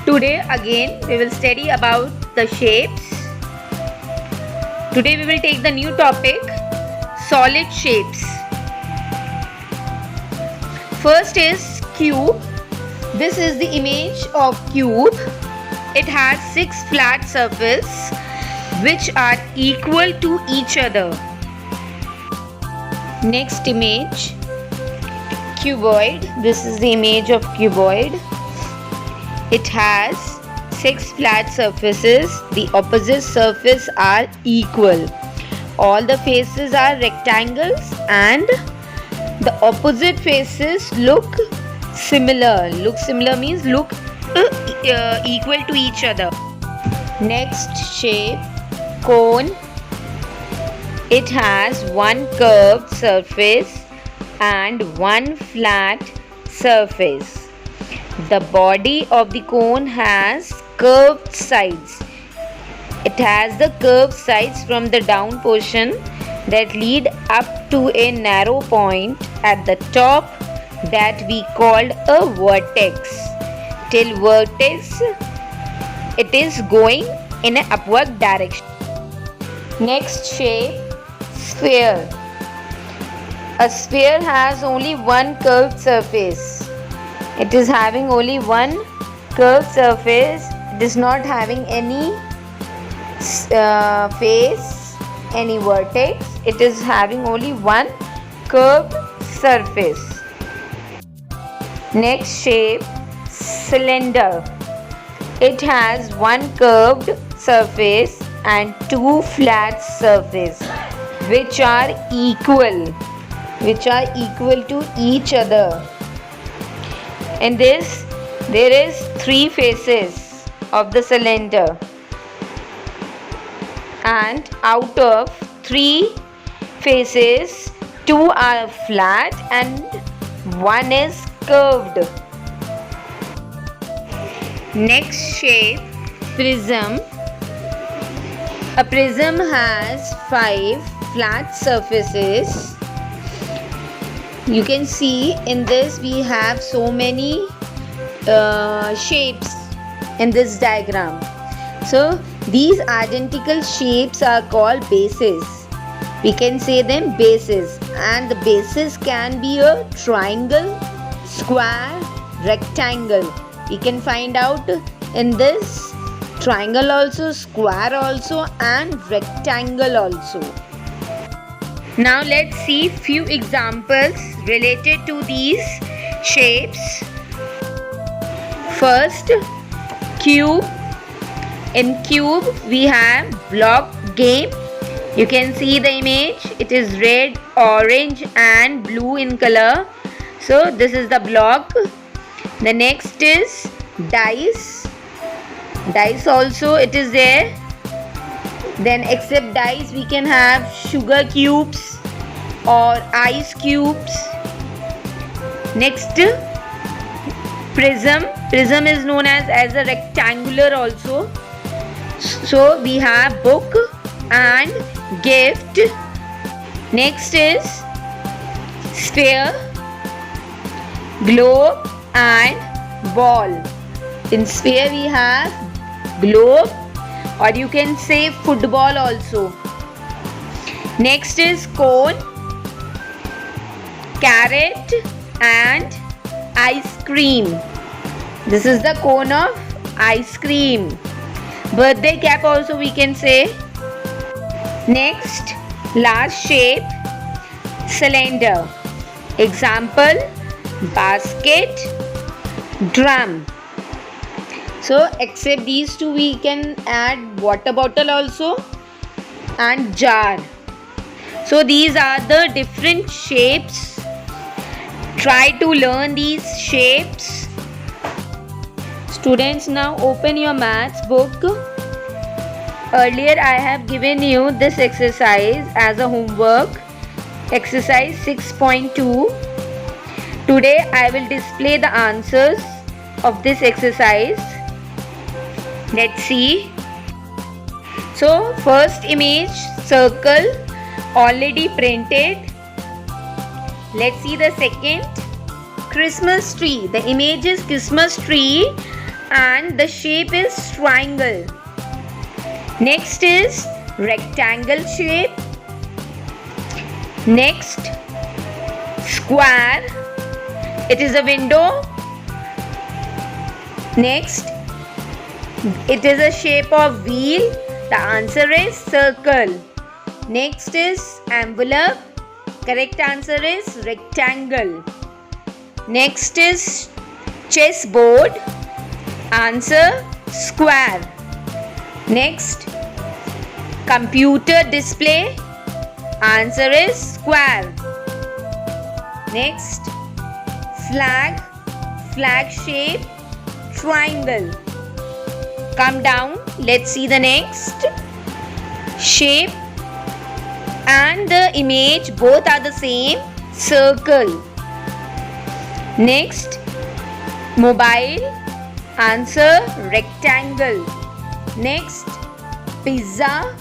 Today again we will study about the shapes. Today we will take the new topic, solid shapes. First is cube. This is the image of cube. It has 6 flat surfaces which are equal to each other. Next image, cuboid. This is the image of cuboid. It has 6 flat surfaces. The opposite surfaces are equal. All the faces are rectangles and the opposite faces look similar. Look similar means look equal to each other. Next shape, cone. It has one curved surface and one flat surface. The body of the cone has curved sides. It has the curved sides from the down portion that lead up to a narrow point at the top that we called a vertex. Till vertex, it is going in an upward direction. Next shape, sphere. A sphere has only one curved surface. It is having only one curved surface. It is not having any face, any vertex. It is having only one curved surface. Next shape, cylinder. It has one curved surface and two flat surfaces which are equal to each other. In this, there is 3 faces of the cylinder, and out of 3 faces, 2 are flat and 1 is curved. Next shape, prism. A prism has 5 flat surfaces. You can see in this we have so many shapes in this diagram. So these identical shapes are called bases. We can say them bases, and the bases can be a triangle, square, rectangle. We can find out in this triangle also, square also, and rectangle also. Now let's see few examples related to these shapes. First, cube. In cube we have block game. You can see the image. It is red, orange and blue in color. So this is the block. The next is dice. Dice also it is there. Then except dice we can have sugar cubes or ice cubes. Next, prism. Prism is known as a rectangular also. So we have book and gift. Next is sphere, globe and ball. In sphere we have globe, or you can say football also. Next is cone, carrot and ice cream. This is the cone of ice cream. Birthday cap also we can say. Next, last shape, cylinder. Example, basket, drum. So except these two we can add water bottle also and jar. So these are the different shapes. Try to learn these shapes. Students, now open your maths book. Earlier I have given you this exercise as a homework. Exercise 6.2. Today I will display the answers of this exercise. Let's see. So first image, circle, already printed. Let's see the second, Christmas tree. The image is Christmas tree and the shape is triangle. Next is rectangle shape. Next, square. It is a window. Next, it is a shape of wheel. The answer is circle. Next is envelope. Correct answer is rectangle. Next is chessboard. Answer square. Next, computer display. Answer is square. Next, flag. Flag shape triangle. Come down. Let's see the next shape and the image. Both are the same. Circle. Next, mobile. Answer rectangle. Next, pizza.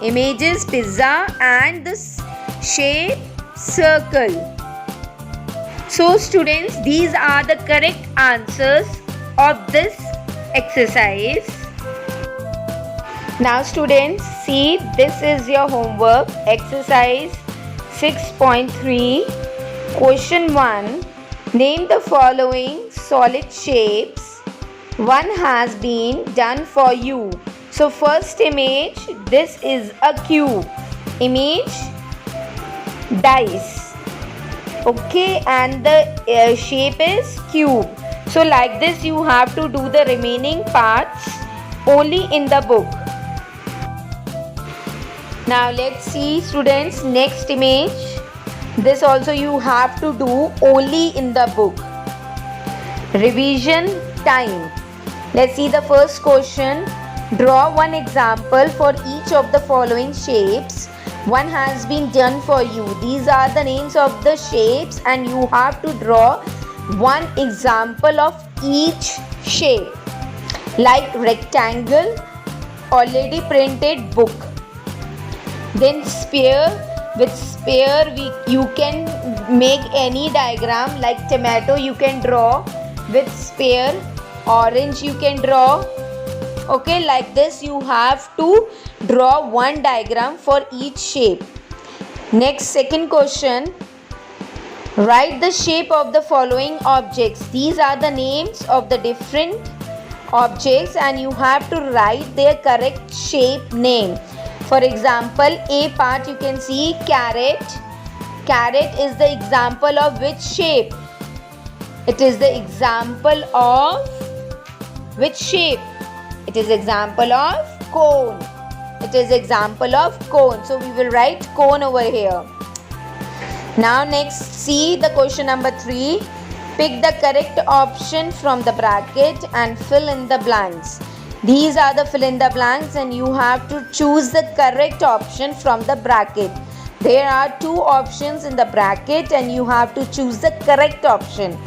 Image is pizza and the shape circle. So students, these are the correct answers of this exercise. Now students, see, this is your homework. Exercise 6.3. Question 1. Name the following solid shapes. One has been done for you. So first image, this is a cube. Image, dice. Okay, and the shape is cube. So like this you have to do the remaining parts only in the book. Now let's see students, next image. This also you have to do only in the book. Revision time. Let's see the first question. Draw one example for each of the following shapes. One has been done for you. These are the names of the shapes and you have to draw one example of each shape. Like rectangle, already printed book. Then sphere. With sphere you can make any diagram, like tomato you can draw with sphere, orange you can draw. Okay, like this you have to draw one diagram for each shape. Next, second question. Write the shape of the following objects. These are the names of the different objects and you have to write their correct shape name. For example, A part you can see carrot. Carrot is the example of which shape? It is the example of which shape? It is example of cone. It is example of cone. So we will write cone over here. Now next, see the question number 3. Pick the correct option from the bracket and fill in the blanks. These are the fill in the blanks and you have to choose the correct option from the bracket. There are 2 options in the bracket and you have to choose the correct option.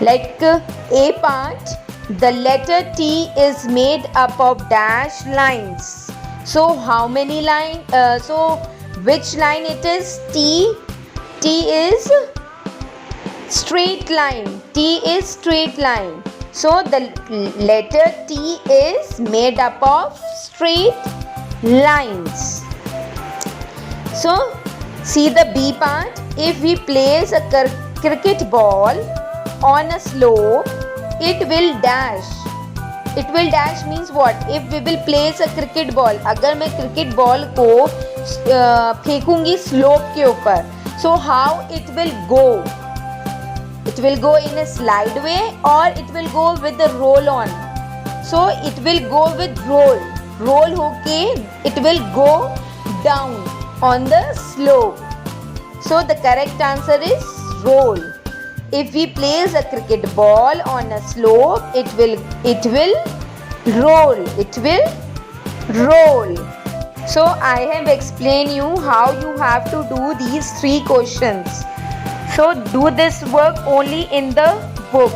Like A part, the letter T is made up of dash lines. So how many lines? So which line it is? T. T is straight line. T is straight line. So the letter T is made up of straight lines. So see the B part. If we place a cricket ball on a slope, it will dash. It will dash means what? If we will place a cricket ball, अगर मैं cricket ball को फेंकूंगी slope के ऊपर, so how it will go? It will go in a slide way or it will go with the roll on. So it will go with roll. Roll होके it will go down on the slope. So the correct answer is roll. If we place a cricket ball on a slope, it will roll. It will roll. So I have explained you how you have to do these 3 questions. So do this work only in the book.